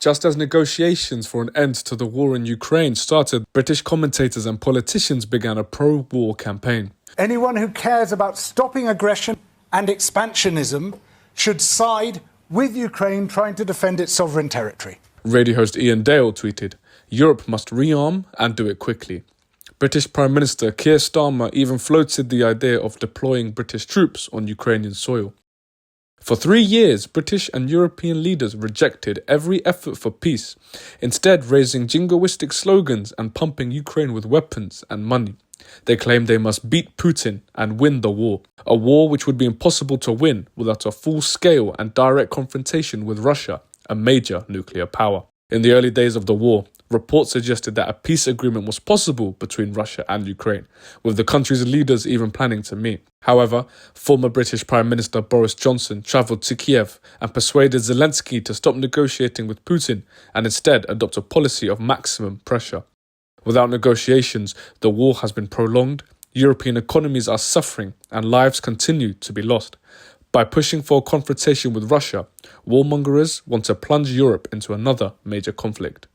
Just as negotiations for an end to the war in Ukraine started, British commentators and politicians began a pro-war campaign. Anyone who cares about stopping aggression and expansionism should side with Ukraine trying to defend its sovereign territory. Radio host Ian Dale tweeted, "Europe must rearm and do it quickly." British Prime Minister Keir Starmer even floated the idea of deploying British troops on Ukrainian soil. For 3 years, British and European leaders rejected every effort for peace, instead raising jingoistic slogans and pumping Ukraine with weapons and money. They claimed they must beat Putin and win the war, a war which would be impossible to win without a full-scale and direct confrontation with Russia, a major nuclear power. In the early days of the war, reports suggested that a peace agreement was possible between Russia and Ukraine, with the country's leaders even planning to meet. However, former British Prime Minister Boris Johnson travelled to Kiev and persuaded Zelensky to stop negotiating with Putin and instead adopt a policy of maximum pressure. Without negotiations, the war has been prolonged, European economies are suffering, and lives continue to be lost. By pushing for a confrontation with Russia, warmongers want to plunge Europe into another major conflict.